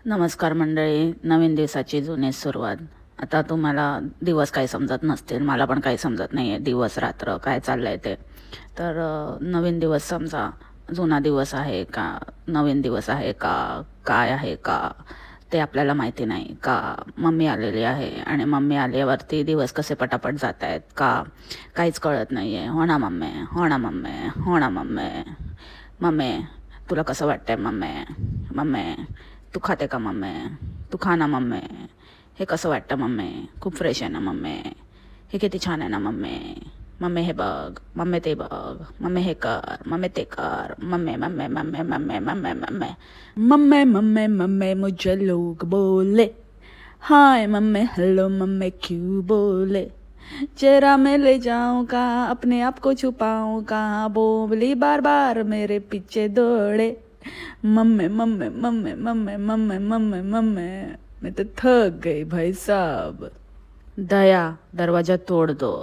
नमस्कार मंडळी, नवीन दिवसाची जुनी सुरुवात. आता तुम्हाला दिवस काही समजत नसतील, मला पण काही समजत नाही आहे दिवस रात्र काय चाललं आहे ते. तर नवीन दिवस समजा, जुना दिवस आहे का, नवीन दिवस आहे का, काय आहे का ते आपल्याला माहिती नाही का. मम्मी आलेली आहे आणि मम्मी आल्यावरती दिवस कसे पटापट जात आहेत का काहीच कळत नाही आहे. हो ना मम्मी, हो ना मम्मी, हो ना मम्मी. मम्मी तुला कसं वाटतंय मम्मी? मम्मी तू खाते का मम्मी? तू खा ना मम्मी. हे कसं वाटतं मम्मी? खूप फ्रेश आहे ना मम्मी? हे किती छान आहे ना मम्मी? मम्मी हे बघ, मम्मी ते बघ, मम्मी हे कर, मम्मी ते कर, mummy mummy mummy mummy mummy mummy mummy mummy mummy मुझे लोग बोले हाय मम्मी हेलो मम्मी क्यों बोले, चेहरा में ले जाऊं कहाँ, अपने आप को छुपाऊं कहाँ, बोली बार बार मेरे पीछे दौड़े. Mummy mummy mummy mummy mummy mummy mummy. मैं तो थक गई भाई साहब. दया दरवाजा तोड़ दो.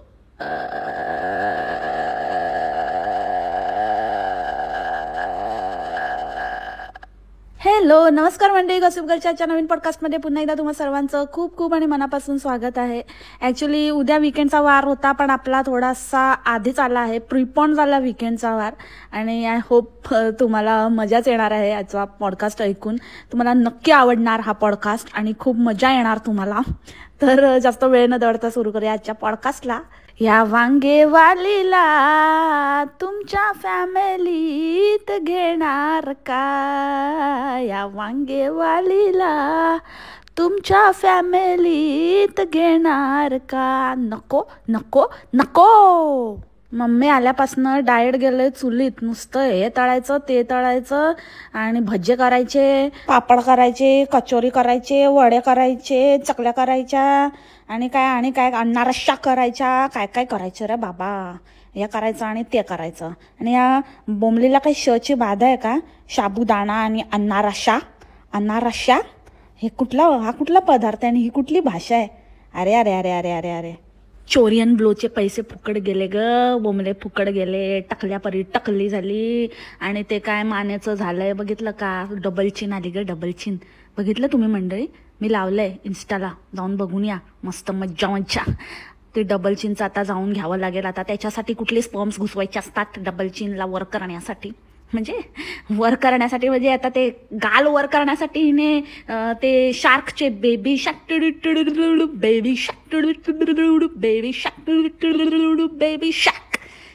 हॅलो, नमस्कार मंडळी. गॉसिप गर्लच्या नवीन पॉडकास्टमध्ये पुन्हा एकदा तुम्हा सर्वांचं खूप खूप आणि मनापासून स्वागत आहे. ॲक्च्युली उद्या विकेंडचा वार होता, पण आपला थोडासा आधीच आला आहे, प्रिपॉन झाला विकेंडचा वार. आणि आय होप तुम्हाला मजाच येणार आहे आजचा पॉडकास्ट ऐकून. तुम्हाला नक्की आवडणार हा पॉडकास्ट आणि खूप मजा येणार तुम्हाला. तर जास्त वेळ न दवडता सुरू करूया आजच्या पॉडकास्टला. या वांगेवालीला तुमच्या फॅमिलीत घेणार का? या वांगेवालीला तुमच्या फॅमिलीत घेणार का? नको नको नको. मम्मी आल्यापासनं डाएट गेले चुलीत. नुसतं हे तळायचं ते तळायचं आणि भज्जे करायचे, पापड करायचे, कचोरी करायचे, वडे करायचे, चकल्या करायच्या आणि काय अनारशा करायच्या, काय काय करायचं रे बाबा. हे करायचं आणि ते करायचं. आणि या बोंबलीला काही शची बाधा आहे का? साबुदाणा आणि अनारशा. हे हा कुठला पदार्थ आहे आणि ही कुठली भाषा आहे? अरे अरे अरे अरे अरे अरे. चोरियन ब्लोचे पैसे फुकट गेले ग, बोंबले फुकट गेले, टकल्यापरी टकली झाली. आणि ते काय मानेचं झालंय बघितलं का? डबल चिन आली ग, डबल चिन. बघितलं तुम्ही मंडळी? मी लावलंय इन्स्टाला, जाऊन बघून या. मस्त मज्जा. ते डबल चिनचं आता जाऊन घ्यावं लागेल. आता त्याच्यासाठी कुठले स्पर्म्स घुसवायचे असतात डबल चिनला वर करण्यासाठी. म्हणजे आता ते गाल वर करण्यासाठी हिने ते शार्कचे बेबी शार्क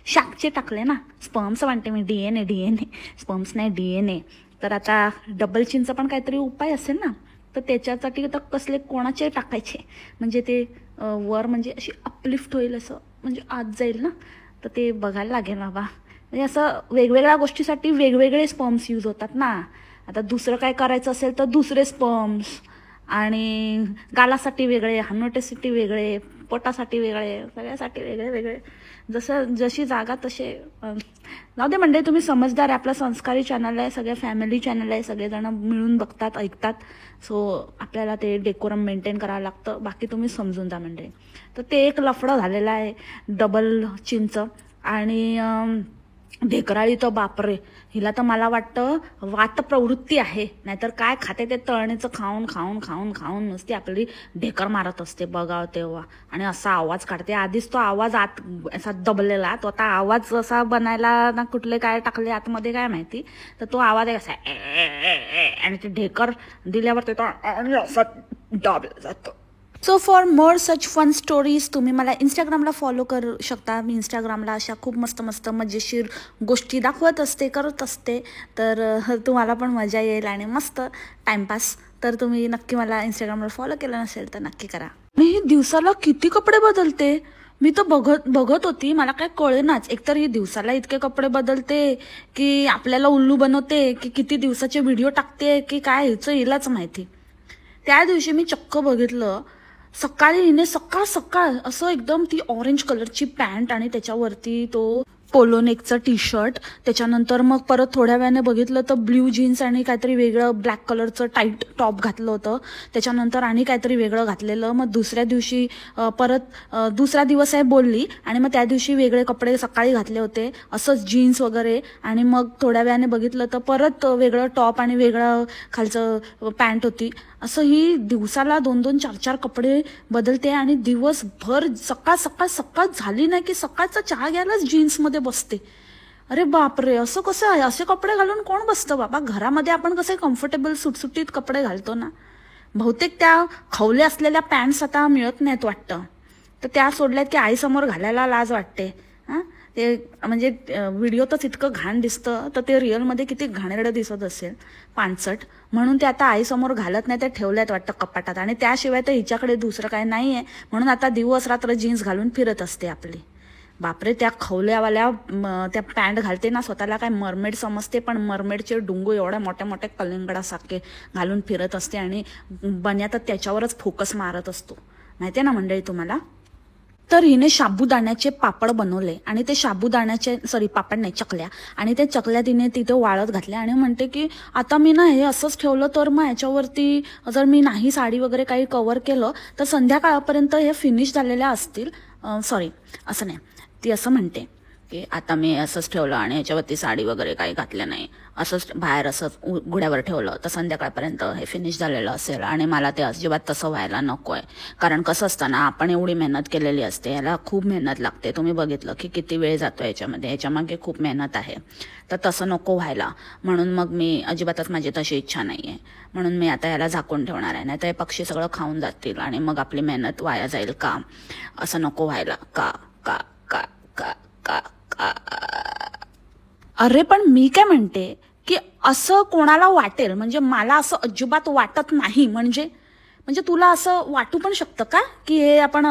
शार्कचे टाकले ना स्पर्म्स. म्हणते मी डीएनए स्पर्म्स नाही डीएनए. तर आता डबल चिनचा पण काहीतरी उपाय असेल ना, तर त्याच्यासाठी तर कसले कोणाचे टाकायचे म्हणजे ते वर म्हणजे अशी अपलिफ्ट होईल, असं म्हणजे आत जाईल ना. तर ते बघायला लागेल बाबा. म्हणजे असं वेगवेगळ्या गोष्टीसाठी वेगवेगळे स्पर्म्स यूज होतात ना. आता दुसरं काय करायचं असेल तर दुसरे स्पर्म्स, आणि गालासाठी वेगळे, हनुटेसाठी वेगळे, पोटासाठी वेगळे, सगळ्यासाठी वेगळे. जशी जागा तसे. जाऊ दे मंडळी, तुम्ही समजदार आहे. आपलं संस्कारी चॅनल आहे, सगळ्या फॅमिली चॅनल आहे, सगळेजण मिळून बघतात ऐकतात. सो आपल्याला ते डेकोरम मेंटेन करावं लागतं. बाकी तुम्ही समजून जा मंडळी. तर ते एक लफडं झालेलं आहे डबल चिनचं. आणि ढेकराळी तर बापरे, हिला तर मला वाटतं वात प्रवृत्ती आहे. नाहीतर काय खाते ते तळणीचं खाऊन खाऊन खाऊन खाऊन नुसती आपली ढेकर मारत असते बघा तेव्हा. आणि असा आवाज काढते. आधीच तो आवाज आत असा दबलेला, तो आता आवाज असा बनायला ना, कुठले काय टाकले आतमध्ये काय माहिती. तर तो आवाज आहे असा आणि ते ढेकर दिल्यावर ते असा दाबला जातो. So for more such fun stories तुम्ही मला इंस्टाग्रामला फॉलो करू शकता. मी इंस्टाग्रामला अशा खूप मस्त मजेशीर गोष्टी दाखवत असते, करत असते. तर तुम्हाला पण मजा येईल आणि मस्त टाइमपास. तर तुम्ही नक्की मला इंस्टाग्रामला फॉलो केलं नसेल तर नक्की करा. मी दिवसाला किती कपडे बदलते मी तर बघत होती, मला काय कळेनाच. एकतर ही दिवसाला इतके कपडे बदलते की आपल्याला उल्लू बनवते, की किती दिवसाचे व्हिडिओ टाकते की काय, हिलाच माहिती. त्या दिवशी मी चक्क बघितलं, सकाळी हिने सकाळ असं एकदम ती ऑरेंज कलरची पॅन्ट आणि त्याच्यावरती तो पोलो नेकचं टी शर्ट, त्याच्यानंतर मग परत थोड्या वेळाने बघितलं तर ब्ल्यू जीन्स आणि काहीतरी वेगळं ब्लॅक कलरचं टाईट टॉप घातलं होतं. त्याच्यानंतर आणि काहीतरी वेगळं घातलेलं. मग दुसऱ्या दिवशी परत दुसरा दिवस आहे बोलली आणि मग त्या दिवशी वेगळे कपडे सकाळी घातले होते असंच जीन्स वगैरे. आणि मग थोड्या वेळाने बघितलं तर परत वेगळं टॉप आणि वेगळं खालचं पॅन्ट होती. असं ही दिवसाला 2-2, 4-4 कपडे बदलते आणि दिवसभर सकाळ सकाळ सकाळ झाली नाही की सकाळचा चहा घ्यायलाच जीन्समध्ये बसते. अरे बापरे, असं कसं आहे? असे कपडे घालून कोण बसतं बाबा? घरामध्ये आपण कसे कम्फर्टेबल सुटसुटीत कपडे घालतो ना. बहुतेक त्या खवले असलेल्या पॅन्ट्स आता मिळत नाहीत वाटतं, तर त्या सोडल्यात की आईसमोर घालायला लाज वाटते. हां, ते म्हणजे व्हिडिओतच इतकं घाण दिसतं तर ते रिअलमध्ये किती घाणेरडं दिसत असेल, पानसट. म्हणून ते आता आईसमोर घालत नाही, ते ठेवल्यात वाटतं कपाटात. आणि त्याशिवाय तर हिच्याकडे दुसरं काही नाही आहे, म्हणून आता दिवस रात्र जीन्स घालून फिरत असते आपली. बापरे, त्या खवल्यावाल्या त्या पॅन्ट घालते ना, स्वतःला काय मरमेड समजते, पण मरमेडचे डुंगू एवढ्या मोठ्या मोठ्या कलिंगडासारखे घालून फिरत असते आणि बन्या तर त्याच्यावरच फोकस मारत असतो. माहिती आहे ना मंडळी तुम्हाला? तर हिने साबुदाण्याचे पापड बनवले आणि ते साबुदाण्याचे पापड नाही, चकल्या. आणि ते चकल्या तिने तिथे वाळत घातल्या आणि म्हणते की आता मी ना हे असंच ठेवलं तर मग ह्याच्यावरती जर मी नाही साडी वगैरे काही कव्हर केलं तर संध्याकाळपर्यंत हे फिनिश झालेल्या असतील. असं नाही, ती असं म्हणते की आता मी असंच ठेवलं आणि ह्याच्यावरती साडी वगैरे काही घातलं नाही, असंच बाहेर असंच उघड्यावर ठेवलं तर संध्याकाळपर्यंत हे फिनिश झालेलं असेल. आणि मला ते अजिबात तसं व्हायला नको आहे. कारण कसं असतं ना, आपण एवढी मेहनत केलेली असते, याला खूप मेहनत लागते. तुम्ही बघितलं की किती वेळ जातो याच्यामध्ये, याच्यामागे खूप मेहनत आहे. तर तसं नको व्हायला म्हणून मग मी अजिबातच, माझी तशी इच्छा नाही आहे. म्हणून मी आता याला झाकून ठेवणार आहे, नाही तर हे पक्षी सगळं खाऊन जातील आणि मग आपली मेहनत वाया जाईल. का असं नको व्हायला? का का का का का का अरे पण मी काय म्हणते की असं कोणाला वाटेल, म्हणजे मला असं अजिबात वाटत नाही. म्हणजे तुला असं वाटू पण शकतं का की हे आपण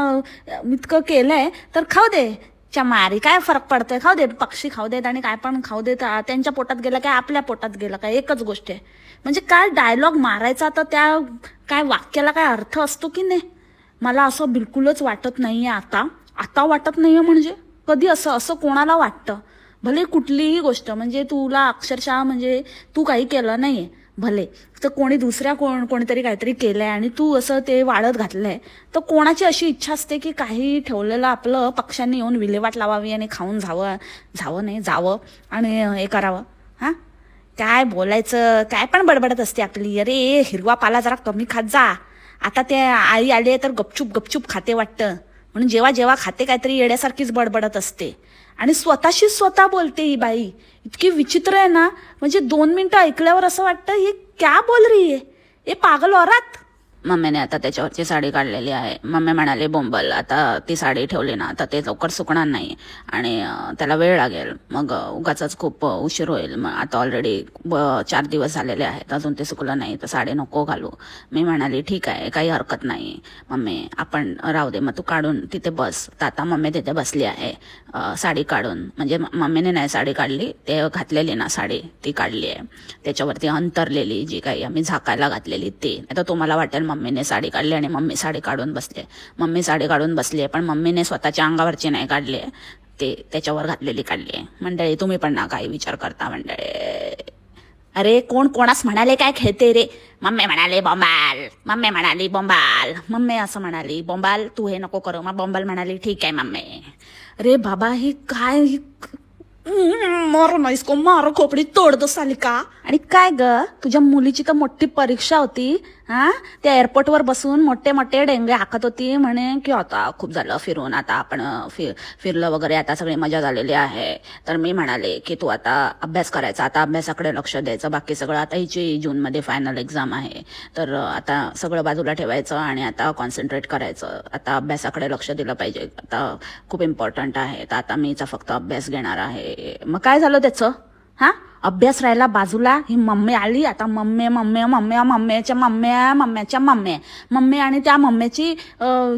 इतकं केलंय तर खाऊ दे, चमारी काय फरक पडतोय, खाऊ दे, पक्षी खाऊ देत आणि काय पण खाऊ देत, त्यांच्या पोटात गेलं काय आपल्या पोटात गेलं काय, एकच गोष्ट आहे. म्हणजे काय डायलॉग मारायचा, तर त्या काय वाक्याला काय अर्थ असतो की नाही? मला असं बिलकुलच वाटत नाहीये. आता वाटत नाहीये. म्हणजे कधी असं कोणाला वाटतं? भले कुठलीही गोष्ट, म्हणजे तुला अक्षरशः म्हणजे तू काही केलं नाहीये भले, तर कोणीतरी काहीतरी केलंय आणि तू असं ते वाळत घातलंय, तर कोणाची अशी इच्छा असते की काही ठेवलेलं आपलं पक्ष्यांनी येऊन विल्हेवाट लावावी आणि खाऊन जावं आणि हे करावं? हां, काय बोलायचं, काय पण बडबडत असते आपली. अरे हिरवा पाला जरा कमी खात जा. आता ते आई आली तर गपचूप खाते वाटतं, म्हणून जेव्हा खाते काहीतरी येड्यासारखीच बडबडत असते आणि स्वतःशी स्वतः बोलते ही बाई. इतकी विचित्र आहे ना, म्हणजे 2 मिनिटं ऐकल्यावर असं वाटतं ही क्या बोल रही है, ये पागल औरत. मम्मीने आता त्याच्यावरची साडी काढलेली आहे. मम्मी म्हणाले बोंबल, आता ती साडी ठेवली ना तर ते लवकर सुकणार नाही आणि त्याला वेळ लागेल, मग उगाच खूप उशीर होईल. मग आता ऑलरेडी 4 दिवस झालेले आहेत, अजून ते सुकलं नाही, तर साडी नको घालू. मी म्हणाली ठीक आहे, काही हरकत नाही मम्मी, आपण राहू दे, मग तू काढून तिथे बस. तर आता मम्मी तिथे बसली आहे साडी काढून. म्हणजे मम्मीने नाही साडी काढली, ते घातलेली ना साडी ती काढली आहे, त्याच्यावरती अंतरलेली जी काही आम्ही झाकायला घातलेली ती. आता तुम्हाला वाटेल मम्मीने साडी काढली आणि मम्मी साडी काढून बसले. मम्मी साडी काढून बसली आहे, पण मम्मीने स्वतःच्या अंगावरची नाही काढली, ते त्याच्यावर घातलेली काढली आहे. मंडळी तुम्ही पण ना काही विचार करता मंडळी. अरे कोणास म्हणाले काय खेळते रे? मम्मी म्हणाली बोंबाल, मम्मी असं म्हणाली बोंबाल, तू हे नको करू. मग बोंबाल म्हणाली ठीक आहे मम्मी. अरे बाबा, ही काय मार खोपडी तोडतो साली का? आणि काय ग, तुझ्या मुलीची तर मोठी परीक्षा होती. त्या एअरपोर्टवर बसून मोठे डेंगे हाकत होती, म्हणे की आता खूप झालं फिरून, आता आपण फिरलं वगैरे, आता सगळी मजा झालेली आहे. तर मी म्हणाले की तू आता अभ्यास करायचा, आता अभ्यासाकडे लक्ष द्यायचं, बाकी सगळं आता हिची जूनमध्ये फायनल एक्झाम आहे, तर आता सगळं बाजूला ठेवायचं आणि आता कॉन्सन्ट्रेट करायचं, आता अभ्यासाकडे लक्ष दिलं पाहिजे, आता खूप इम्पॉर्टंट आहे, तर आता मीचा फक्त अभ्यास घेणार आहे. मग काय झालं त्याचं? अभ्यास राहिला बाजूला, ही मम्मी आली. आता मम्म्याच्या मम्मी आणि त्या मम्म्याची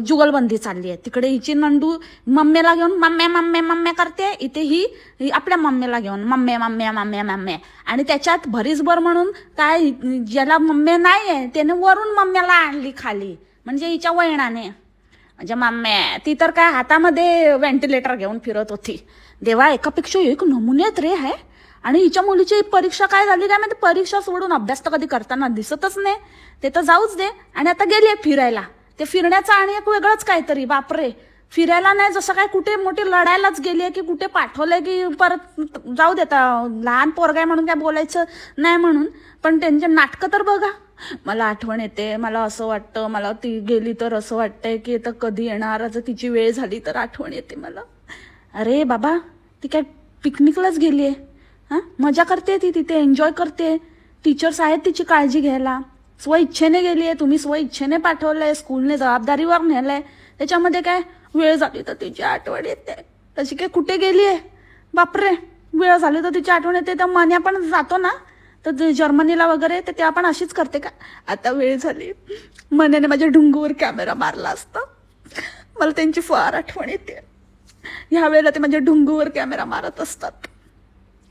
जुगलबंदी चालली आहे. तिकडे हिची नंदू मम्मीला घेऊन मम्म्या करते, इथे ही आपल्या मम्मीला घेऊन मम्म्या आणि त्याच्यात भरीसभर म्हणून काय, ज्याला मम्मी नाही आहे त्याने वरून मम्म्याला आणली खाली, म्हणजे हिच्या वैणाने. म्हणजे मम्मी ती तर काय हातामध्ये व्हेंटिलेटर घेऊन फिरत होती. देवा, एकापेक्षा एक नमुने आहेत रे आहे. आणि हिच्या मुलीची परीक्षा काय झाली काय माहिती, परीक्षा सोडून अभ्यास तर कधी करताना दिसतच नाही. ते तर जाऊच दे. आणि आता गेली फिरायला. ते फिरण्याचा आणि एक वेगळंच काहीतरी. बापरे, फिरायला नाही, जसं काय कुठे मोठी लढायलाच गेली आहे की कुठे पाठवलंय की परत जाऊ देता. लहान पोरगाय म्हणून काय बोलायचं नाही म्हणून, पण त्यांचे नाटकं तर बघा. मला आठवण येते, मला असं वाटतं, मला ती गेली तर असं वाटतंय की आता कधी येणार, जर तिची वेळ झाली तर आठवण येते मला. अरे बाबा, ती काय पिकनिकलाच गेली आहे. हां, मजा करते ती तिथे, एन्जॉय करते. टीचर्स आहेत तिची काळजी घ्यायला. स्व इच्छेने गेली आहे, तुम्ही स्व इच्छेने पाठवलंय, स्कूलने जबाबदारीवर नेलंय. त्याच्यामध्ये काय वेळ झाली तर तिची आठवण येते. तशी काय कुठे गेली आहे. बापरे, वेळ झाली तर तिची आठवण येते. तर मन्या पण जातो ना तर जर्मनीला वगैरे, तर ते आपण अशीच करते का, आता वेळ झाली, मन्याने माझ्या ढुंगूवर कॅमेरा मारला असता. मला त्यांची फार आठवण येते. ह्या वेळेला ते माझ्या ढुंगूवर कॅमेरा मारत असतात.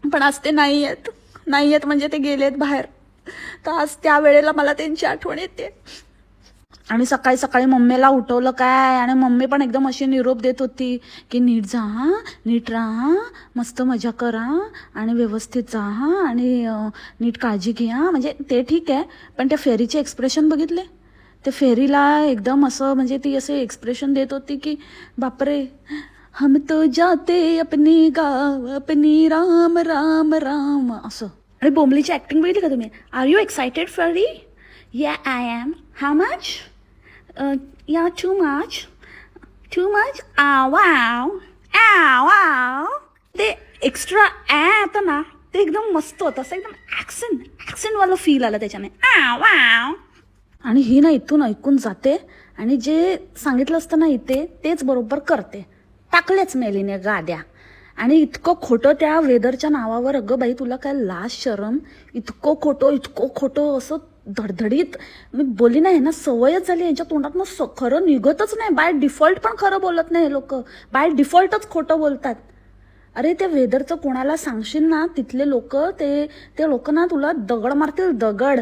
पण आज ते नाही आहेत म्हणजे ते गेलेत बाहेर. तर आज त्या वेळेला मला त्यांची आठवण येते. आणि सकाळी सकाळी मम्मीला उठवलं काय, आणि मम्मी पण एकदम अशी निरोप देत होती की नीट जा हां, नीट राहा, मस्त मजा करा आणि व्यवस्थित जा हां, आणि नीट काळजी घ्या. म्हणजे ते ठीक आहे, पण त्या फेरीचे एक्सप्रेशन बघितले. ते फेरीला एकदम असं म्हणजे ती असे एक्सप्रेशन देत होती की बापरे, हम तो जाते अपनी गाव अपनी राम राम राम असं. आणि बोंबलीची ऍक्टिंग बघितली का तुम्ही. आर यू एक्साइटेड फॉर री. या आय एम. How much. या टू मच. वाव. वाव. ते एक्स्ट्रा होतं ना, ते एकदम मस्त होतं. असं एकदम ऍक्सेंट वाला फील आला त्याच्याने. वाव. आणि ही ना इथून ऐकून जाते आणि जे सांगितलं असतं ना इथे तेच बरोबर करते. टाकलेच मेलीने गाद्या. आणि इतकं खोटं त्या वेदरच्या नावावर. अगं बाई, तुला काय लाज शरम. इतकं खोटं असं धडधडीत. मी बोलली नाही ना, सवयच झाली यांच्या तोंडातनं खरं निघतच नाही. बाय डिफॉल्ट पण खरं बोलत नाही हे लोक, बाय डिफॉल्टच खोटं बोलतात. अरे त्या वेदरचं कोणाला सांगशील ना, तिथले लोक ते लोक ना तुला दगड मारतील, दगड.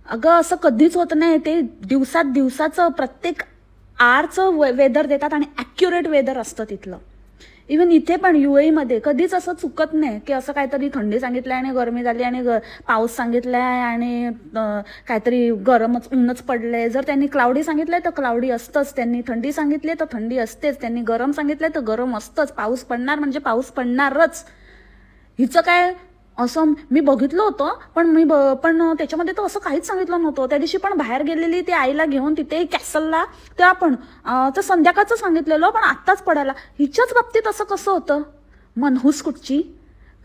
अगं असं कधीच होत नाही. ते दिवसाचं प्रत्येक आरचं वेदर देतात आणि ॲक्युरेट वेदर असतं तिथलं. इव्हन इथे पण UAE मध्ये कधीच असं चुकत नाही की असं काहीतरी थंडी सांगितलंय आणि गरमी झाली आणि पाऊस सांगितलाय आणि काहीतरी गरमच ऊनच पडलंय. जर त्यांनी क्लाउडी सांगितलंय तर क्लाउडी असतंच, त्यांनी थंडी सांगितली तर थंडी असतेच, त्यांनी गरम सांगितलंय तर गरम असतंच, पाऊस पडणार म्हणजे पाऊस पडणारच. हिचं काय असं मी बघितलं होतं, पण त्याच्यामध्ये तर असं काहीच सांगितलं नव्हतं. त्या दिवशी पण बाहेर गेलेली ते आईला घेऊन तिथे कॅसलला, त्या पण तर संध्याकाळचं सांगितलेलं, पण आत्ताच पडायला. हिच्याच बाबतीत असं कसं होतं. मनहूस कुठची.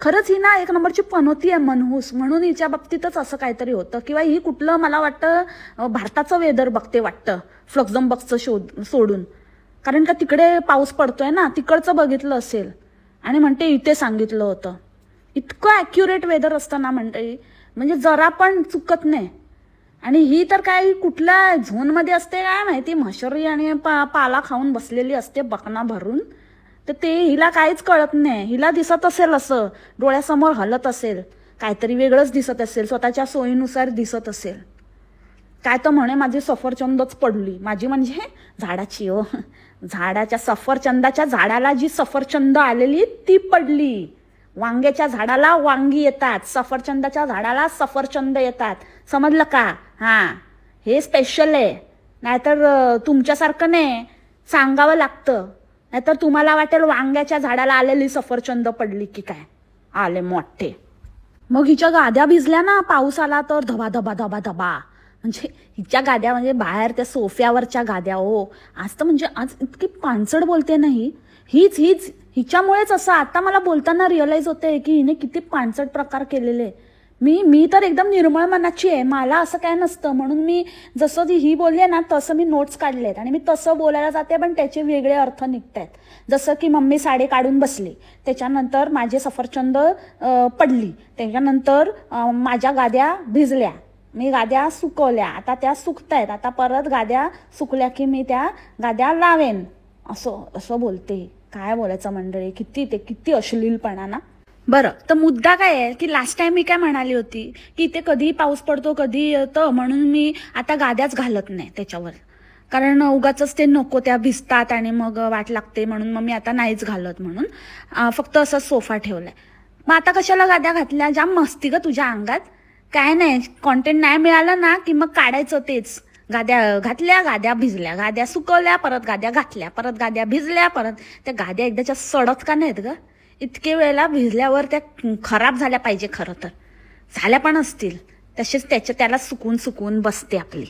खरंच ही ना एक नंबरची पनोती आहे, मनहूस. म्हणून हिच्या बाबतीतच असं काहीतरी होतं. किंवा ही कुठलं मला वाटतं भारताचं वेदर बघते वाटतं, फ्लक्झमबर्गचं सोडून. कारण का तिकडे पाऊस पडतोय ना, तिकडचं बघितलं असेल आणि म्हणते इथे सांगितलं होतं. इतकं ॲक्युरेट वेदर असतं ना मंडळी, म्हणजे जरा पण चुकत नाही. आणि ही तर काय कुठल्या झोनमध्ये असते काय माहिती, मशरी आणि पाला खाऊन बसलेली असते बकना भरून. तर ते हिला काहीच कळत नाही. हिला दिसत असेल असं, डोळ्यासमोर हलत असेल, काहीतरी वेगळंच दिसत असेल, स्वतःच्या सोयीनुसार दिसत असेल. काय तर म्हणे माझी सफरचंदच पडली. माझी म्हणजे झाडाची हो, झाडाच्या सफरचंदाच्या झाडाला जी सफरचंद आलेली ती पडली. वांग्याच्या झाडाला वांगी येतात, सफरचंदाच्या झाडाला सफरचंद येतात. समजलं का. हां, हे स्पेशल आहे. नाहीतर तुमच्यासारखं नाही, सांगावं लागतं. नाहीतर तुम्हाला वाटेल वांग्याच्या झाडाला आलेली सफरचंद पडली की काय, आले मोठे. मग हिच्या गाद्या भिजल्या ना, पाऊस आला तर धबा धबा धबा धबा. म्हणजे हिच्या गाद्या म्हणजे बाहेर त्या सोफ्यावरच्या गाद्या हो. आज तर म्हणजे आज इतकी पाणचड बोलते नाही हीच हिच्यामुळेच असं आता मला बोलताना रिअलाइज होते की हिने किती पाणचट प्रकार केलेले. मी तर एकदम निर्मळ मनाची आहे, मला असं काय नसतं. म्हणून मी जसं ही बोलले ना तसं मी नोट्स काढलेत आणि मी तसं बोलायला जाते, पण त्याचे वेगळे अर्थ निघतायत. जसं की मम्मी साडी काढून बसली, त्याच्यानंतर माझे सफरचंद पडली, त्याच्यानंतर माझ्या गाद्या भिजल्या, मी गाद्या सुकवल्या, आता त्या सुकतायत, आता परत गाद्या सुकल्या की मी त्या गाद्या लावेन, असं बोलते. काय बोलायचं मंडळी, किती अश्लीलपणा ना. बरं, तर मुद्दा काय आहे की लास्ट टाइम मी काय म्हणाली होती की इथे कधी पाऊस पडतो कधी येतं, म्हणून मी आता गाद्याच घालत नाही त्याच्यावर. कारण उगाच ते नको त्या भिजतात आणि मग वाट लागते म्हणून मग मी आता नाहीच घालत म्हणून फक्त असा सोफा ठेवलाय. मग आता कशाला गाद्या घातल्या? जाम मस्ती ग तुझ्या अंगात. काय नाही, कॉन्टेंट नाही मिळालं ना की मग काढायचं तेच. गाद्या घातल्या, गाद्या भिजल्या, गाद्या सुकवल्या, परत गाद्या घातल्या, परत गाद्या भिजल्या, परत त्या गाद्या एकदाच्या सडत का नाहीत ग? इतके वेळेला भिजल्यावर त्या खराब झाल्या पाहिजे. खरं तर झाल्या पण असतील तसेच, त्याला सुकून सुकून बसते आपली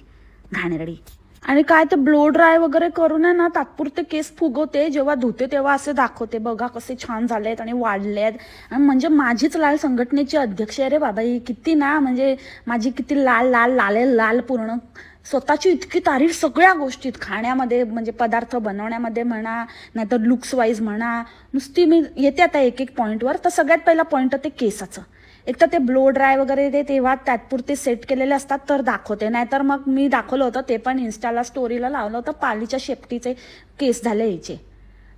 घाणेरडी. आणि काय ते ब्लो ड्राय वगैरे करून आहे ना तात्पुरते केस फुगवते, जेव्हा धुते तेव्हा असे दाखवते बघा कसे छान झालेत आणि वाढलेत. म्हणजे माझीच लाल संघटनेची अध्यक्ष आहे रे बाबा ही. किती ना म्हणजे माझी किती लाल लाल लाल लाल पूर्ण. स्वतःची इतकी तारीफ सगळ्या गोष्टीत, खाण्यामध्ये म्हणजे पदार्थ बनवण्यामध्ये म्हणा, नाहीतर लुक्स वाईज म्हणा. नुसती मी येते आता एक एक पॉईंटवर. तर सगळ्यात पहिला पॉईंट ते केसाचं. एक तर ते ब्लो ड्राय वगैरे ते तेव्हा तात्पुरते सेट केलेले असतात तर दाखवते, नाहीतर मग मी दाखवलं होतं ते पण इन्स्टाला स्टोरीला लावलं होतं. पालीच्या शेपटीचे केस झाले यायचे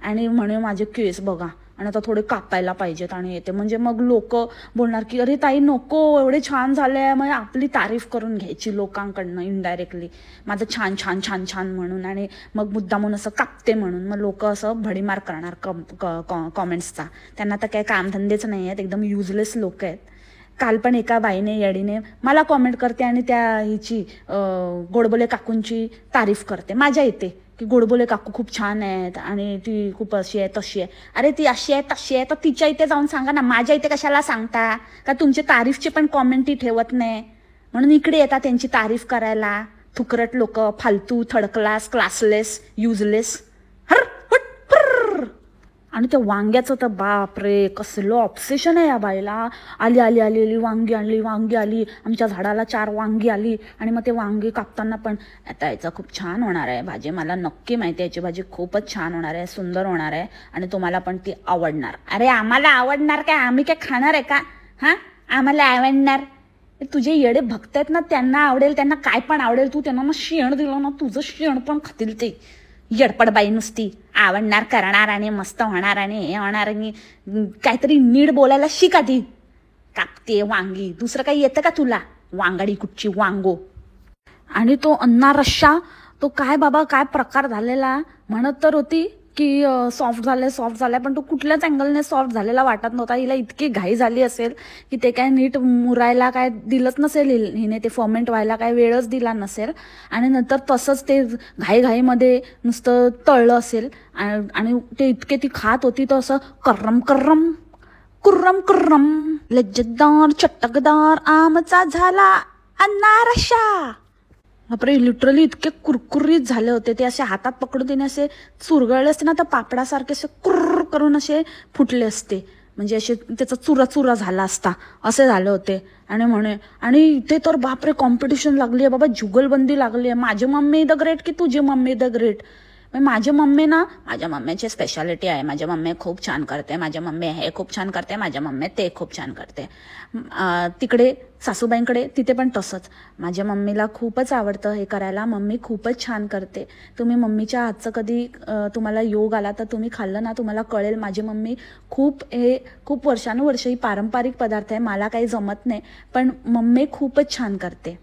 आणि म्हणे माझे केस बघा आणि आता थोडे कापायला पाहिजेत आणि येते. म्हणजे मग लोक बोलणार की अरे ताई नको, एवढे छान झाले. मग आपली तारीफ करून घ्यायची लोकांकडनं इनडायरेक्टली, माझं छान छान छान छान म्हणून. आणि मग मुद्दामून असं कापते म्हणून मग लोक असं भडीमार करणार कॉमेंट्सचा. त्यांना तर काही कामधंदेच नाही आहेत, एकदम युजलेस लोक आहेत. काल पण एका बाईने येडीने मला कॉमेंट करते आणि त्या हिची गोडबोले काकूंची तारीफ करते माझ्या इथे की गोडबोले काकू खूप छान आहेत आणि ती खूप अशी आहे तशी आहे. अरे ती अशी आहे तशी आहे तर तिच्या इथे जाऊन सांगा ना, माझ्या इथे कशाला सांगता? का तुमचे तारीफचे पण कॉमेंटही ठेवत नाही म्हणून इकडे येतात त्यांची तारीफ करायला. थुकरट लोक, फालतू, थर्ड क्लास, क्लासलेस, युजलेस. आणि त्या वांग्याचं तर बापरे कसलं ऑब्सेशन आहे या बाईला. आली आली आली आली वांगी आणली, वांगी आली, आमच्या झाडाला 4 वांगी आली. आणि मग ते वांगी कापताना पण आता याचं खूप छान होणार आहे भाजी, मला नक्की माहिती आहे याची भाजी खूपच छान होणार आहे, सुंदर होणार आहे आणि तुम्हाला पण ती आवडणार. अरे आम्हाला आवडणार काय? आम्ही काय खाणार आहे का? हां, आम्हाला आवडणार. तुझे येडे भक्त आहेत ना त्यांना आवडेल, त्यांना काय पण आवडेल. तू त्यांना शेण दिलं ना तुझं शेण पण खातील ते. येडपडबाई नुसती आवडणार करणार आणि मस्त होणार आणि हे होणार आणि काहीतरी नीट बोलायला शिक आधी. कापते वांगी, दुसरं काही येतं का तुला? वांगडी कुठची वांगो. आणि तो अन्ना रश्शा तो काय बाबा काय प्रकार झालेला. म्हणत तर होती की सॉफ्ट झालंय पण तो कुठल्याच अँगलने सॉफ्ट झालेला वाटत नव्हता. हिला इतकी घाई झाली असेल की ते काय नीट मुरायला काय दिलंच नसेल हिने, ते फर्मेंट व्हायला काय वेळच दिला नसेल आणि नंतर तसंच ते घाईमध्ये नुसतं तळलं असेल आणि ते इतके ती खात होती तर असं कर्रम कर्रम कुर्रम कुर्रम लज्जतदार चटकदार आमचा झाला अन्ना रश्शा. बापरे, लिटरली इतके कुरकुरीत झाले होते ते. असे हातात पकडून तिने असे चुरगळले असते ना तर पापडासारखे असे कुर्र करून असे फुटले असते, म्हणजे असे त्याचा चुरा चुरा झाला असता असे झाले होते. आणि इथे तर बापरे कॉम्पिटिशन लागली आहे बाबा, जुगलबंदी लागली आहे. माझी मम्मी द ग्रेट की तुझी मम्मी द ग्रेट? माझी मम्मी ना, माझ्या मम्मीची स्पेशालिटी आहे, माझ्या मम्मी खूप छान करते, माझ्या मम्मी हे खूप छान करते, माझ्या मम्मी ते खूप छान करते. तिकडे सासूबाईंकडे तिथे पण तसंच. माझ्या मम्मीला खूपच आवडतं हे करायला, मम्मी खूपच छान करते. तुम्ही मम्मीच्या हातचं कधी तुम्हाला योग आला तर तुम्ही खाल्लं ना तुम्हाला कळेल. माझी मम्मी खूप वर्षानुवर्ष ही पारंपरिक पदार्थ आहे, मला काही जमत नाही पण मम्मी खूपच छान करते.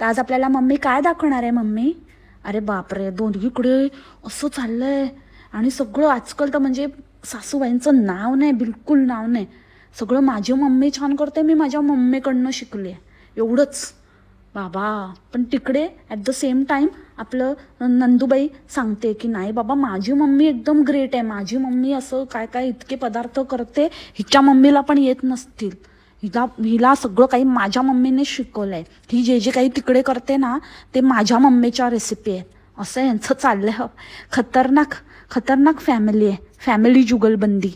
तर आज आपल्याला मम्मी काय दाखवणार आहे? मम्मी अरे बापरे, दोन्हीकडे असं चाललंय आणि सगळं आजकाल तर म्हणजे सासूबाईंचं नाव नाही, बिलकुल नाव नाही. सगळं माझी मम्मी छान करते, मी माझ्या मम्मीकडनं शिकले एवढंच बाबा. पण तिकडे ॲट द सेम टाईम आपलं नंदूबाई सांगते की नाही बाबा माझी मम्मी एकदम ग्रेट आहे, माझी मम्मी असं काय काय इतके पदार्थ करते, हिच्या मम्मीला पण येत नसतील. हिला सगळं काही माझ्या मम्मीने शिकवलंय. ही जे काही तिकडे करते ना ते माझ्या मम्मीच्या रेसिपी आहेत. असं यांचं चाललंय. खतरनाक फॅमिली आहे, फॅमिली जुगलबंदी.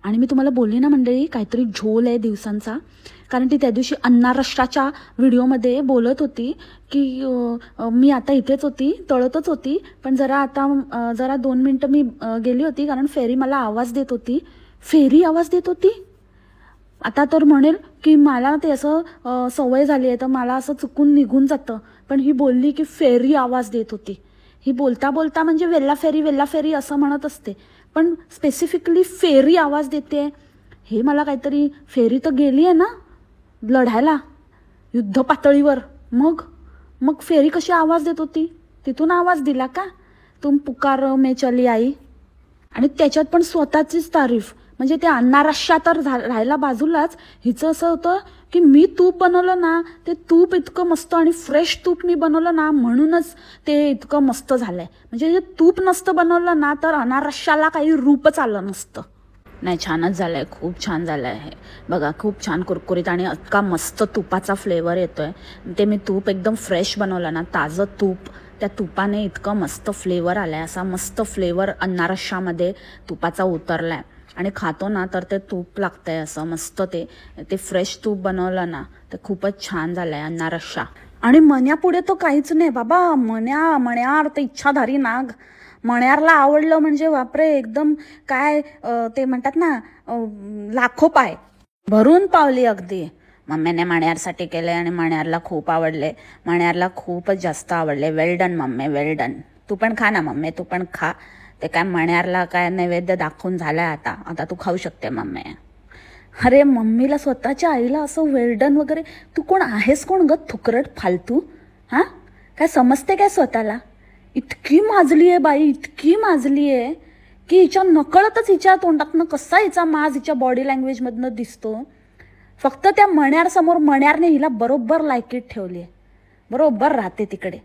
आणि मी तुम्हाला बोलली ना मंडळी काहीतरी झोल आहे दिवसांचा, कारण ती त्या दिवशी अन्ना रश्शाच्या व्हिडिओमध्ये बोलत होती की मी आता इथेच होती, तळतच होती, पण जरा 2 मिनटं मी गेली होती कारण फेरी मला आवाज देत होती. फेरी आवाज देत होती. आता तर म्हणेल की मला ते असं सवय झाली आहे तर मला असं चुकून निघून जातं, पण ही बोलली की फेरी आवाज देत होती. ही बोलता बोलता म्हणजे वेल्ला फेरी असं म्हणत असते, पण स्पेसिफिकली फेरी आवाज देते. हे मला काहीतरी, फेरी तर गेली आहे ना लढायला युद्ध पातळीवर, मग फेरी कशी आवाज देत होती? तिथून आवाज दिला का, तुम पुकारो मैं चली आई. आणि त्याच्यात पण स्वतःचीच तारीफ. म्हणजे ते अनारसा तर राहायला बाजूलाच, हिचं असं होतं की मी तूप बनवलं ना, ते तूप इतकं मस्त आणि फ्रेश तूप मी बनवलं ना, म्हणूनच ते इतकं मस्त झालंय. म्हणजे तूप नसतं बनवलं ना तर अनारशाला काही रूपच आलं नसतं. नाही, छानच झालंय, खूप छान झालंय हे बघा. खूप छान कुरकुरीत आणि इतका मस्त तुपाचा फ्लेवर येतोय. ते मी तूप एकदम फ्रेश बनवलं ना, ताजं तूप. त्या तुपाने इतकं मस्त फ्लेवर आलाय, असा मस्त फ्लेवर अनारशामध्ये तुपाचा उतरलाय. आणि खातो ना तर ते तूप लागतंय असं मस्त. ते फ्रेश तूप बनवलं ना ते खूपच छान झालंय अनारसा. आणि मण्यापुढे तो काहीच नाही बाबा. मण्यार ते इच्छाधारी नाग. मण्यारला आवडलं म्हणजे बापरे, एकदम काय ते म्हणतात ना, लाखो पाय भरून पावली अगदी. मम्मीने मण्यारसाठी केले आणि मण्यारला खूप आवडले. मण्यारला खूपच जास्त आवडले. वेल डन मम्मी, वेल डन. तू पण खा ना मम्मी, तू पण खा. ते काय मण्यारला काय नैवेद्य दाखवून झालाय आता तू खाऊ शकते मम्मी. अरे मम्मीला, स्वतःच्या आईला असं वेल्डन वगैरे. तू कोण आहेस, कोण ग थुकरट फालतू? हा, काय समजते काय स्वतःला? इतकी माजली आहे बाई, इतकी माजली आहे की हिच्या नकळतच हिच्या तोंडातनं कसा हिचा माज हिच्या बॉडी लँग्वेजमधनं दिसतो. फक्त त्या मण्यारसमोर मण्यारने हिला बरोबर लायकीत ठेवली आहे, बरोबर राहते तिकडे.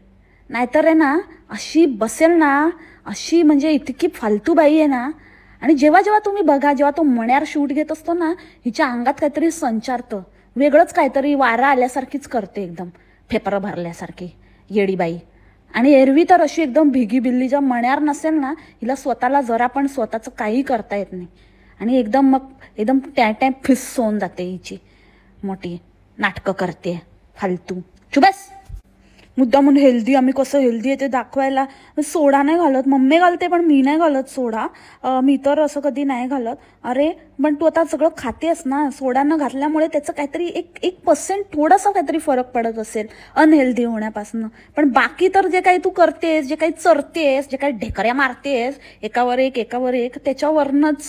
नाहीतर आहे ना, अशी बसेल ना, अशी म्हणजे इतकी फालतू बाई आहे ना. आणि जेव्हा जेव्हा तुम्ही बघा, जेव्हा तो मण्यार शूट घेत असतो ना, हिच्या अंगात काहीतरी संचारतं, वेगळंच काहीतरी वारा आल्यासारखीच करते, एकदम फेपर भरल्यासारखी येडीबाई. आणि एरवी तर अशी एकदम भिगी बिल्ली. जेव्हा मण्यार नसेल ना, हिला स्वतःला जरा पण स्वतःचं काही करता येत नाही. आणि मग एकदम त्या फिस होऊन जाते हिची. मोठी नाटकं करते फालतू. चुबस. मुद्दा म्हणून हेल्दी, आम्ही कसं हेल्दी आहे ते दाखवायला सोडा नाही घालत. मम्मी घालते पण मी नाही घालत सोडा. मी तर असं कधी नाही घालत. अरे पण तू आता सगळं खातेस ना, सोडा न घातल्यामुळे त्याचं काहीतरी 1% थोडासा काहीतरी फरक पडत असेल अनहेल्दी होण्यापासून. पण बाकी तर जे काही तू करतेस, जे काही चरतेस, जे काही ढेकऱ्या मारतेस एकावर एक त्याच्यावरनच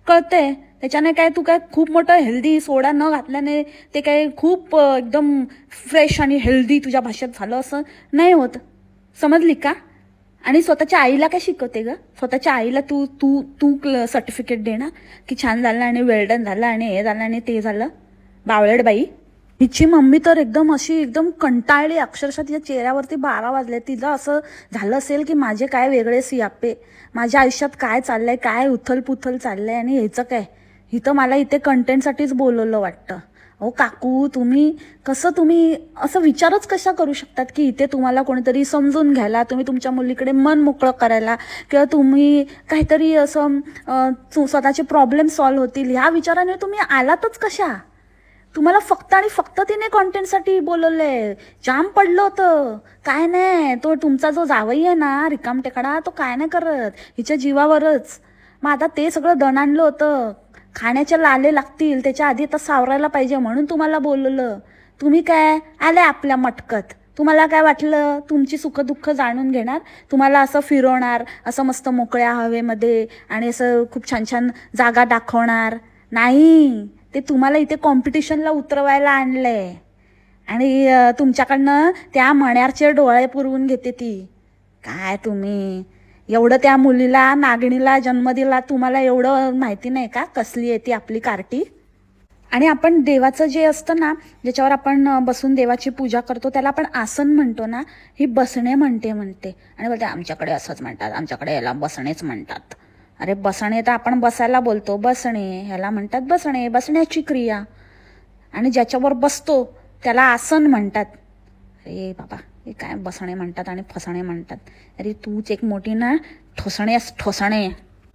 कळते. त्याच्याने काय तू काय खूप मोठं हेल्दी, सोडा न घातल्याने ते काय खूप एकदम फ्रेश आणि हेल्दी तुझ्या भाषेत झालं असं नाही होत. समजली का? आणि स्वतःच्या आईला काय शिकवते ग? स्वतःच्या आईला तू तू तू सर्टिफिकेट दे ना की छान झालं आणि वेल्डन झालं आणि हे झालं आणि ते झालं. बावळेड बाई. हिची मम्मी तर एकदम कंटाळली. अक्षरशः तिच्या चेहऱ्यावरती 12 वाजले. तिला असं झालं असेल की माझे काय वेगळे सियापे, माझ्या आयुष्यात काय चाललंय, काय उथलपुथल चाललंय आणि ह्याचं काय. हिथं मला इथे कंटेंटसाठीच बोलवलं वाटतं. अहो काकू, तुम्ही असं विचारच कशा करू शकतात की इथे तुम्हाला कोणीतरी समजून घ्यायला, तुम्ही तुमच्या मुलीकडे मन मोकळं करायला, किंवा तुम्ही काहीतरी असं स्वतःचे प्रॉब्लेम सॉल्व्ह होतील ह्या विचाराने तुम्ही आलातच कशा? तुम्हाला फक्त आणि फक्त तिने कॉन्टेंटसाठी बोलवलंय. जाम पडलं होतं. काय नाही, तो तुमचा जो जावई आहे ना रिकाम टेकडा, तो काय नाही करत, हिच्या जीवावरच. मग आता ते सगळं दण आणलं होतं. खाण्याच्या लाले लागतील त्याच्या आधी आता सावरायला पाहिजे म्हणून तुम्हाला बोलवलं. तुम्ही काय आले आपल्या मटकत. तुम्हाला काय वाटलं तुमची सुखदुःख जाणून घेणार, तुम्हाला असं फिरवणार, असं मस्त मोकळ्या हवेमध्ये आणि असं खूप छान छान जागा दाखवणार? नाही, ते तुम्हाला इथे कॉम्पिटिशनला उतरवायला आणलंय. आणि तुमच्याकडनं त्या मण्यारचे डोळे पुरवून घेते ती. काय तुम्ही एवढं त्या मुलीला, नागिणीला जन्म दिला, तुम्हाला एवढं माहिती नाही का कसली आहे ती आपली कार्टी? आणि आपण देवाचं जे असतं ना, ज्याच्यावर आपण बसून देवाची पूजा करतो, त्याला आपण आसन म्हणतो ना, ही बसणे म्हणते. आणि बोलते आमच्याकडे असंच म्हणतात, आमच्याकडे याला बसणेच म्हणतात. अरे बसणे तर आपण बसायला बोलतो, बसणे ह्याला म्हणतात बसणे, बसण्याची क्रिया. आणि ज्याच्यावर बसतो त्याला आसन म्हणतात. अरे बाबा, हे काय बसणे म्हणतात आणि फसणे म्हणतात. अरे तूच एक मोठी ना ठोसणे.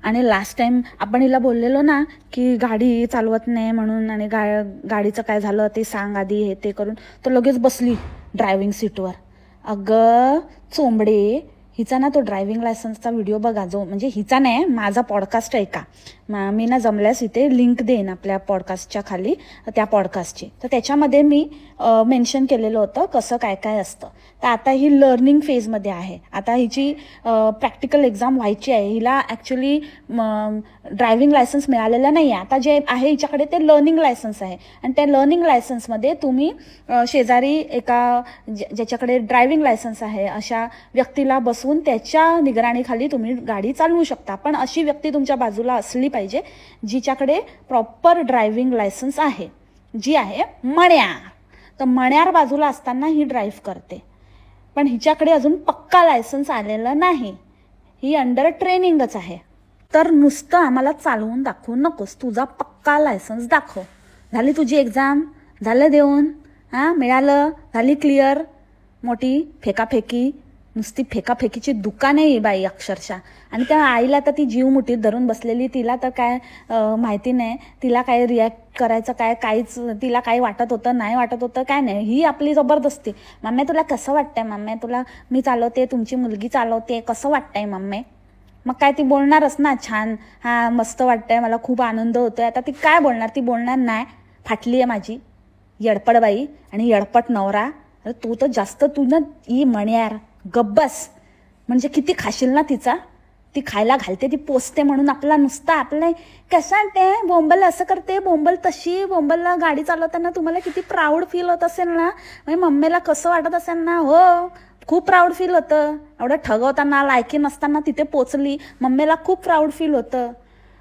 आणि लास्ट टाइम आपण हिला बोललेलो ना की गाडी चालवत नाही म्हणून, आणि गाडीचं काय झालं ते सांग आधी, हे ते करून, तर लगेच बसली ड्रायव्हिंग सीटवर. अगं चोंबडे, हिचा ना तो ड्रायव्हिंग लायसन्सचा व्हिडिओ बघा, जो म्हणजे हिचा नाही, माझा पॉडकास्ट ऐका. मी ना जमल्यास इथे लिंक देईन आपल्या पॉडकास्टच्या खाली, त्या पॉडकास्टची. तर त्याच्यामध्ये मी मेन्शन केलेलं होतं कसं काय काय असतं. तर आता ही लर्निंग फेजमध्ये आहे. आता हिची प्रॅक्टिकल एक्झाम व्हायची आहे. हिला ॲक्च्युली ड्रायव्हिंग लायसन्स मिळालेलं नाही आहे. आता जे आहे हिच्याकडे ते लर्निंग लायसन्स आहे. आणि त्या लर्निंग लायसन्समध्ये तुम्ही शेजारी एका ज्याच्याकडे ड्रायव्हिंग लायसन्स आहे अशा व्यक्तीला बसवून त्याच्या निगराणीखाली तुम्ही गाडी चालवू शकता. पण अशी व्यक्ती तुमच्या बाजूला असली पाहिजे जिच्याकडे प्रॉपर ड्रायव्हिंग लायसन्स आहे, जी आहे मण्यार. तर मण्यार बाजूला असताना ही ड्राईव्ह करते, पण हिच्याकडे अजून पक्का लायसन्स आलेलं नाही. ही अंडर ट्रेनिंगच आहे. तर नुसतं आम्हाला चालवून दाखवू नकोस, तुझा पक्का लायसन्स दाखव. झाली तुझी एक्झाम, झालं देऊन, मिळालं, झाली क्लिअर. मोठी फेकाफेकी, नुसती फेकाफेकीची दुकान आहे बाई अक्षरशः. आणि त्या आईला तर ती जीव मुठीत धरून बसलेली, तिला तर काय माहिती नाही, तिला काय रिॲक्ट करायचं काय, काहीच तिला काय वाटत होतं नाही वाटत होतं काय नाही. ही आपली जबरदस्ती. मम्मी तुला कसं वाटतंय, मम्मी तुला मी चालवते, तुमची मुलगी चालवते, कसं वाटतंय मम्मी. मग काय ती बोलणारच ना, छान, हां मस्त वाटतंय, मला खूप आनंद होतोय. आता ती काय बोलणार, ती बोलणार नाही. फाटली आहे माझी येडपड बाई आणि येडपट नवरा. अरे तू तर जास्त, तू ना ई मण्यार गब्बस. म्हणजे किती खाशील ना तिचा. ती खायला घालते, ती पोचते म्हणून आपला नुसता आपलं कसं ते बोंबल असं करते, बोंबल तशी. बोंबलला गाडी चालवताना तुम्हाला किती प्राऊड फील होत असेल ना, म्हणजे मम्मीला कसं वाटत असेल ना. हो, खूप प्राऊड फील होतं. एवढं ठगवताना, लायकी नसताना तिथे पोचली, मम्मीला खूप प्राऊड फील होतं.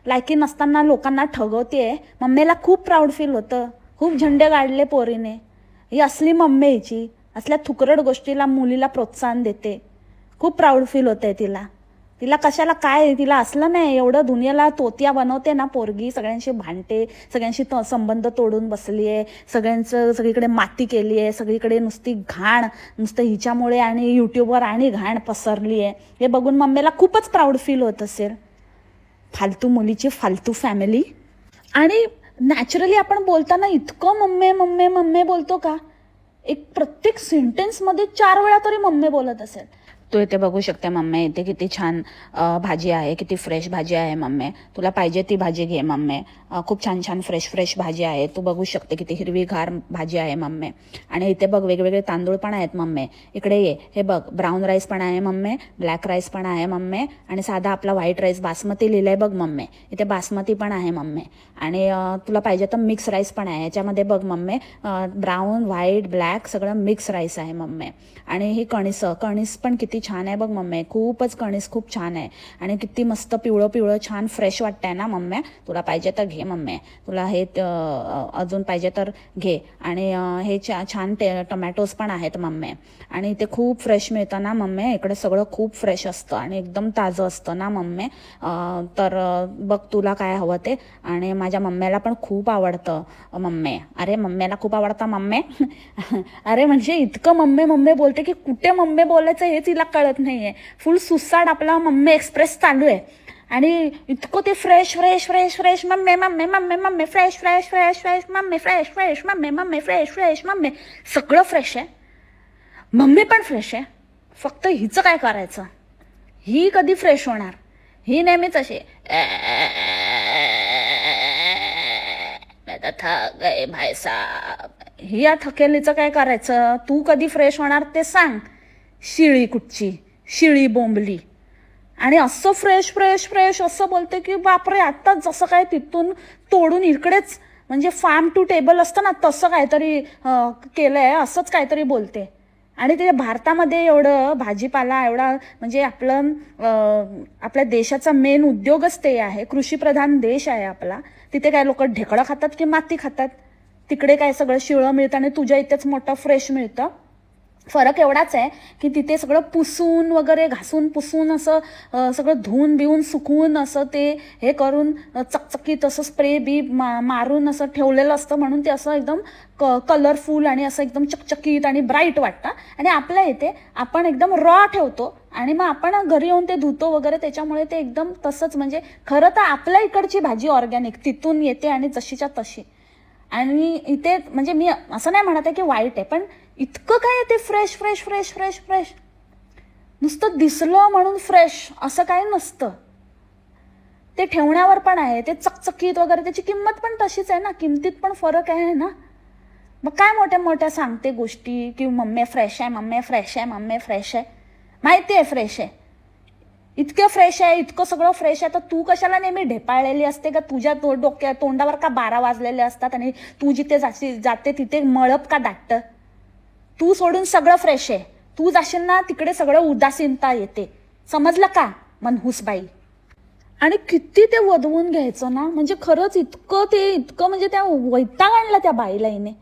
लायकी नसताना लोकांना ठगवते, मम्मीला खूप प्राऊड फील होतं. खूप झेंडे गाडले पोरीने. ही असली मम्मी हिची, असल्या थुकरट गोष्टीला मुलीला प्रोत्साहन देते. खूप प्राऊड फील होतंय तिला. तिला कशाला काय, तिला असलं नाही. एवढं दुनियाला तोतिया बनवते ना पोरगी, सगळ्यांशी भांडते, सगळ्यांशी संबंध तोडून बसली आहे, सगळ्यांचं सगळीकडे माती केली आहे, सगळीकडे नुसती घाण, नुसतं हिच्यामुळे आणि यूट्यूबवर आणि घाण पसरली आहे. हे बघून मम्मीला खूपच प्राऊड फील होत असेल. फालतू मुलीची फालतू फॅमिली. आणि नॅचरली आपण बोलताना इतकं मम्मी मम्मी मम्मी बोलतो का. एक प्रत्येक सेंटेन्समध्ये 4 वेळा तरी मम्मी बोलत असेल. तू इथे बघू शकते मम्मी, इथे किती छान भाजी आहे, किती फ्रेश भाजी आहे मम्मी, तुला पाहिजे ती भाजी घे मम्मी. खूप छान छान फ्रेश फ्रेश भाजी आहे, तू बघू शकते किती हिरवीगार भाजी आहे मम्मी. आणि इथे बघ वेगवेगळे तांदूळ पण आहेत मम्मी. इकडे ये, हे बघ ब्राऊन राईस पण आहे मम्मी, ब्लॅक राईस पण आहे मम्मी, आणि साधा आपला व्हाईट राईस बासमती लिहिलंय बघ मम्मी. इथे बासमती पण आहे मम्मी. आणि तुला पाहिजे तर मिक्स राईस पण आहे. याच्यामध्ये बघ मम्मी, ब्राऊन व्हाईट ब्लॅक सगळं मिक्स राईस आहे मम्मी. आणि ही कणीस पण किती छान आहे बघ मम्मी, खूपच कणीस खूप छान आहे. आणि किती मस्त पिवळं पिवळं छान फ्रेश वाटतंय ना मम्मी. तुला पाहिजे तर घे मम्मी, तुला हे अजून पाहिजे तर घे. आणि हे छान टोमॅटोज पण आहेत मम्मी. आणि इथे खूप फ्रेश मिळतं ना मम्मी, इकडे सगळं खूप फ्रेश असतं आणि एकदम ताजं असतं ना मम्मी. तर बघ तुला काय हवं ते. आणि माझ्या मम्मीला पण खूप आवडतं मम्मी. अरे मम्मीला खूप आवडतं मम्मी. अरे म्हणजे इतकं मम्मी मम्मी बोलते की कुठे मम्मी बोलायचं हे तिला कळत नाहीये. फुल सुसाट आपला मम्मी एक्सप्रेस चालू आहे. आणि इतकं ते fresh fresh fresh fresh mummy mummy mummy mummy fresh fresh fresh fresh mummy fresh fresh mummy mummy fresh fresh mummy. सगळं फ्रेश आहे, मम्मी पण फ्रेश आहे. फक्त हिचं काय करायचं, ही कधी फ्रेश होणार. ही नेहमीच अशी थक गए भाई साहब. ही या थकेलीचं काय करायचं. तू कधी फ्रेश होणार ते सांग. शिळी कुठची, शिळी बोंबली. आणि असं फ्रेश फ्रेश फ्रेश असं बोलते की बापरे, आत्ताच जसं काय तिथून तोडून इकडेच, म्हणजे फार्म टू टेबल असतं ना तसं काहीतरी केलंय, असंच काहीतरी बोलते. आणि ते भारतामध्ये एवढं भाजीपाला एवढा, म्हणजे आपल्या देशाचा मेन उद्योगच ते आहे. कृषीप्रधान देश आहे आपला. तिथे काय लोक ढेकळं खातात की माती खातात. तिकडे काय सगळं शिळं मिळतं आणि तुझ्या इथेच मोठं फ्रेश मिळतं. फरक एवढाच आहे की तिथे सगळं पुसून वगैरे, घासून पुसून असं सगळं धुवून बिवून सुकवून असं ते हे करून चकचकीत असं स्प्रे बी मारून असं ठेवलेलं असतं, म्हणून ते असं एकदम कलरफुल आणि असं एकदम चकचकीत आणि ब्राईट वाटतं. आणि आपल्या इथे आपण एकदम रॉ ठेवतो आणि मग आपण घरी येऊन ते धुतो वगैरे, त्याच्यामुळे ते एकदम तसंच. म्हणजे खरं तर आपल्या इकडची भाजी ऑर्गॅनिक तिथून येते आणि जशीच्या तशी. आणि इथे म्हणजे मी असं नाही म्हणत आहे की वाईट आहे, पण इतकं काय ते fresh fresh fresh fresh fresh. नुसतं दिसलं म्हणून फ्रेश असं काही नसतं. ते ठेवण्यावर पण आहे, ते चकचकीत वगैरे त्याची किंमत पण तशीच आहे ना, किमतीत पण फरक आहे ना. मग काय मोठ्या मोठ्या सांगते गोष्टी की मम्मी फ्रेश आहे, मम्मी फ्रेश आहे, मम्मी फ्रेश आहे. माहिती आहे फ्रेश आहे, इतकं फ्रेश आहे, इतकं सगळं फ्रेश आहे, तर तू कशाला नेहमी ढेपाळलेली असते का? तुझ्या तोंडावर का 12 वाजलेले असतात आणि तू जिथे जाते तिथे मळप का दाटतं? तू सोडून सगळं फ्रेश आहे, तू जाशील ना तिकडे सगळं उदासीनता येते. समजलं का मनहूस बाई? आणि किती ते वधवून घ्यायचं ना, म्हणजे खरंच इतकं म्हणजे त्या वैताग आणला त्या बाईला हिने.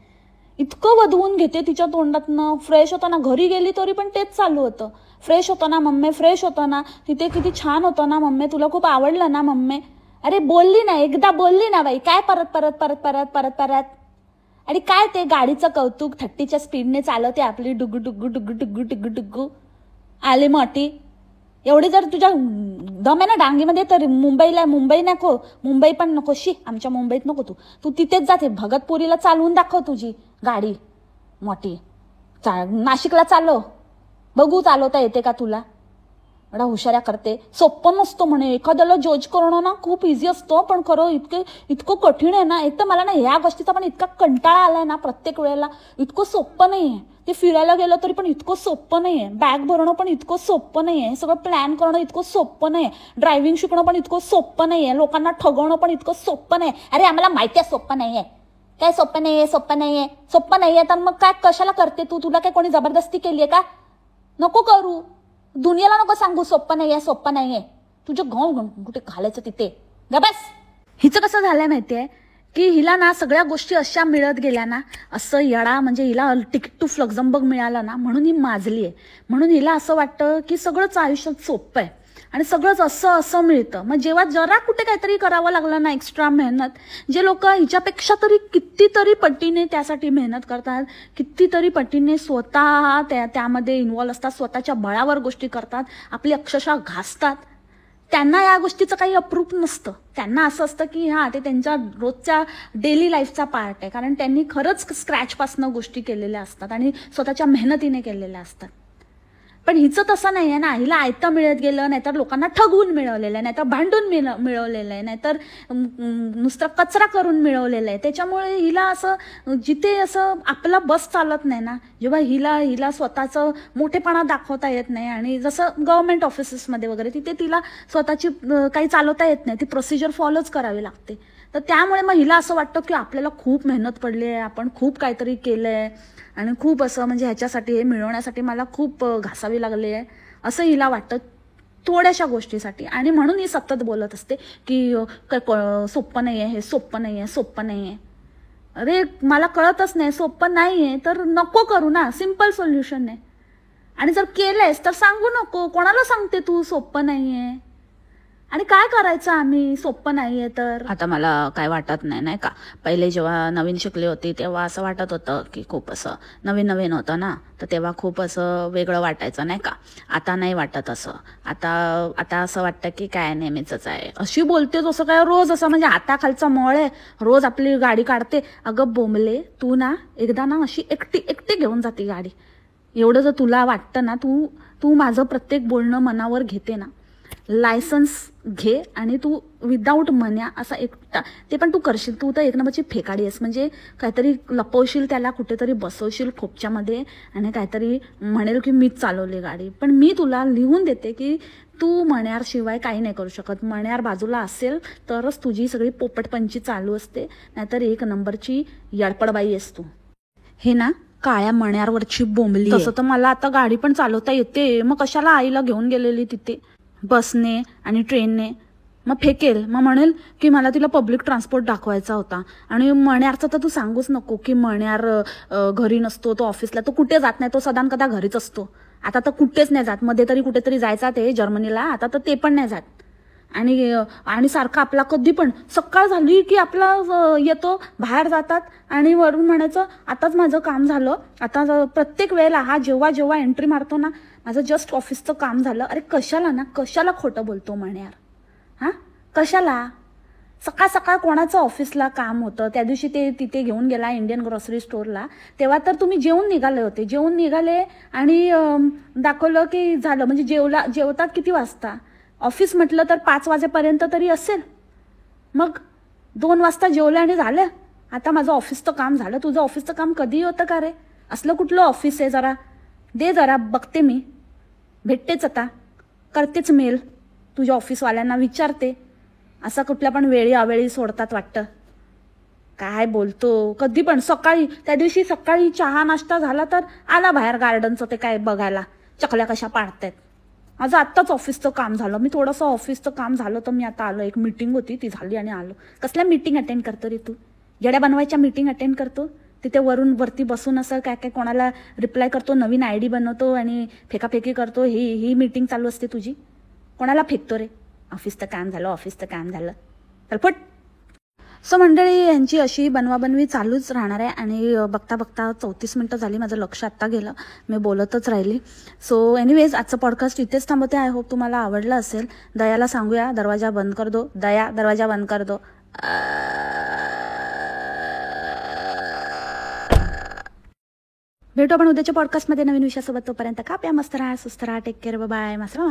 इतकं वधवून घेते तिच्या तोंडातनं. फ्रेश होताना घरी गेली तरी पण तेच चालू होतं. फ्रेश होतं ना मम्मी, फ्रेश होतं ना, तिथे किती छान होतं ना मम्मी, तुला खूप आवडलं ना मम्मी. अरे बोलली ना, एकदा बोलली ना बाई, काय परत परत परत परत परत परत? आणि काय ते गाडीचं कौतुक 30च्या स्पीडने चालवते आपली, डुगू डुगू डुगू डुगू डुगू डुगू. आली मोठी एवढी जर तुझ्या दम आहे ना डांगीमध्ये तर मुंबई नको, मुंबई पण नको. आमच्या मुंबईत नको तू तिथेच जाते. भगतपुरीला चालवून दाखव तुझी गाडी मोठी. नाशिकला चालव, बघू चालवता येते का तुला. एवढा हुशाऱ्या करते. सोपं नसतं म्हणे, एखाद्याला जज करणं ना खूप इझी असतं, पण खरं इतकं कठीण आहे ना. एक तर मला ना ह्या गोष्टीचा पण इतका कंटाळा आलाय ना प्रत्येक वेळेला. इतकं सोपं नाहीये ते. फिरायला गेलं तरी पण इतकं सोपं नाहीये. बॅग भरणं पण इतकं सोपं नाहीये. सगळं प्लॅन करणं इतकं सोपं नाहीये. ड्रायव्हिंग शिकणं पण इतकं सोपं नाहीये. लोकांना ठगवणं पण इतकं सोपं नाही. अरे आम्हाला माहिती आहे सोपं नाहीये. काय सोपं नाहीये तर मग काय कशाला करते तू? तुला काय कोणी जबरदस्ती केलीये का? नको करू. दुनियाला नको सांगू सोपं नाहीये. तुझं कुठे घालायचं तिथे ग बस. हिचं कसं झालंय माहितीये की हिला ना सगळ्या गोष्टी अशा मिळत गेल्या ना, असं येडा म्हणजे हिला तिकीट टू लक्झमबर्ग मिळालं ना म्हणून ही माजली आहे. म्हणून हिला असं वाटतं की सगळंच आयुष्यात सोपं आहे आणि सगळंच असं मिळतं. मग जेव्हा जरा कुठे काहीतरी करावं लागलं ना, एक्स्ट्रा मेहनत, जे लोक हिच्यापेक्षा तरी कितीतरी पटीने त्यासाठी मेहनत करतात, कितीतरी पटीने स्वतः त्यामध्ये इन्व्हॉल्व असतात, स्वतःच्या बळावर गोष्टी करतात, आपली अक्षरशः घासतात, त्यांना या गोष्टीचं काही अप्रूप नसतं. त्यांना असं असतं की ते त्यांच्या रोजच्या डेली लाईफचा पार्ट आहे, कारण त्यांनी खरंच स्क्रॅचपासनं गोष्टी केलेल्या असतात आणि स्वतःच्या मेहनतीने केलेल्या असतात. पण हिचं तसं नाही आहे ना. हिला आयतं मिळत गेलं, नाहीतर लोकांना ठगवून मिळवलेलं आहे, नाहीतर भांडून मिळवलेलं आहे, नाहीतर नुसतं कचरा करून मिळवलेलं आहे. त्याच्यामुळे हिला असं जिथे असं आपला बस चालत नाही ना, जेव्हा हिला स्वतःचं मोठेपणा दाखवता येत नाही, आणि जसं गव्हर्नमेंट ऑफिसेसमध्ये वगैरे तिथे तिला स्वतःची काही चालवता येत नाही, ती प्रोसिजर फॉलोच करावी लागते. तर त्यामुळे मग हिला असं वाटतं की आपल्याला खूप मेहनत पडली आहे, आपण खूप काहीतरी केलं आहे आणि खूप असं म्हणजे ह्याच्यासाठी हे मिळवण्यासाठी मला खूप घासावी लागली आहे असं हिला वाटतं थोड्याशा गोष्टीसाठी. आणि म्हणून ही सतत बोलत असते की सोपं नाही आहे, हे सोपं नाही आहे. अरे मला कळतच नाही, सोपं नाही आहे तर नको करू ना, सिंपल सोल्युशन आहे. आणि जर केलंयस तर सांगू नको. कोणाला सांगते तू सोपं नाही आहे? आणि काय करायचं आम्ही सोपं नाहीये तर? आता मला काय वाटत नाही का. पहिले जेव्हा नवीन शिकले होते तेव्हा असं वाटत होतं की खूप असं नवीन होतं ना, तर तेव्हा खूप असं वेगळं वाटायचं नाही का. आता नाही वाटत असं. आता असं वाटतं की काय नेहमीच आहे. अशी बोलते जसं काय रोज असं म्हणजे हाताखालचा मळ आहे, रोज आपली गाडी काढते. अगं बोंबले, तू ना एकदा ना अशी एकटी घेऊन जाते गाडी. एवढं जर तुला वाटतं ना, तू माझं प्रत्येक बोलणं मनावर घेते ना, लायसन्स घे आणि तू विदाऊट मन्या असा एकटा, ते पण तू करशील. तू तर एक नंबरची फेकाडी आहेस. म्हणजे काहीतरी लपवशील, त्याला कुठेतरी बसवशील खोपच्यामध्ये आणि काहीतरी म्हणेल की मीच चालवली गाडी. पण मी तुला लिहून देते की तू मण्यारशिवाय काही नाही करू शकत. मण्यार बाजूला असेल तरच तुझी सगळी पोपटपंची चालू असते, नाहीतर एक नंबरची यडपडबाई आहेस तू. हे ना काळ्या मण्यारवरची बोंबली. तसं तर मला आता गाडी पण चालवता येते, मग कशाला आईला घेऊन गेलेली तिथे बसने आणि ट्रेनने? मग फेकेल, मग म्हणेल की मला तिला पब्लिक ट्रान्सपोर्ट दाखवायचा होता. आणि मण्यारचं तर तू सांगूच नको की मण्यार घरी नसतो, तो ऑफिसला, तो कुठे जात नाही, तो सदान कदा घरीच असतो. आता तर कुठेच नाही जात. मध्ये तरी कुठेतरी जायचा ते जर्मनीला, आता तर ते पण नाही जात. आणि सारखा आपला कधी पण सकाळ झाली की आपला येतो, बाहेर जातात आणि वरून म्हणायचं आताच माझं काम झालं. आता प्रत्येक वेळेला जेव्हा एंट्री मारतो ना, माझं जस्ट ऑफिसचं काम झालं. अरे कशाला खोटं बोलतो मण्यार? कशाला? सकाळ सकाळ कोणाचं ऑफिसला काम होतं, त्या दिवशी ते तिथे घेऊन गेला इंडियन ग्रॉसरी स्टोअरला, तेव्हा तर तुम्ही जेवून निघाले होते. जेवून निघाले आणि दाखवलं की झालं. म्हणजे जेवतात किती वाजता? ऑफिस म्हटलं तर 5 वाजेपर्यंत तरी असेल. मग 2 वाजता जेवलं आणि झालं. आता माझं ऑफिसचं काम झालं. तुझं ऑफिसचं काम कधी होतं का रे? असलं कुठलं ऑफिस आहे? जरा दे, जरा बघते मी, भेटतेच आता, करतेच मेल तुझ्या ऑफिसवाल्यांना, विचारते. असं कुठल्या पण वेळी अवेळी सोडतात वाटतं. काय बोलतो कधी पण. सकाळी त्या दिवशी सकाळी चहा नाश्ता झाला तर आला बाहेर गार्डनचं ते काय बघायला, चकल्या कशा पाडतायत. माझं आत्ताच ऑफिसचं काम झालं. मी थोडंसं ऑफिसचं काम झालं तर मी आता आलो. एक मीटिंग होती ती झाली आणि आलो. कसल्या मीटिंग अटेंड करतो रे तू? येड्या बनवायच्या मीटिंग अटेंड करतो. तिथे वरती बसून असं काय काय कोणाला रिप्लाय करतो, नवीन आयडी बनवतो आणि फेकाफेकी करतो. ही मीटिंग चालू असते तुझी? कोणाला फेकतो रे? ऑफिसचं काम झालं, ऑफिसचं काम झालं, चल फट. सो मंडळी, यांची अशी बनवाबनवी चालूच राहणार आहे. आणि बघता बघता 34 मिनटं झाली. माझं लक्ष आत्ता गेलं, मी बोलतच राहिली. सो एनिवेज, आजचं पॉडकास्ट इथेच थांबवते. आय होप तुम्हाला आवडलं असेल. दयाला सांगूया दरवाजा बंद कर दो. दया, दरवाजा बंद कर दो. भेटू आपण उद्याच्या पॉडकास्टमध्ये नवीन विषयासोबत. तोपर्यंत का प्या, मस्त राहा, सुस्त राहा, टेक केअर, बाय, मस्त राहा.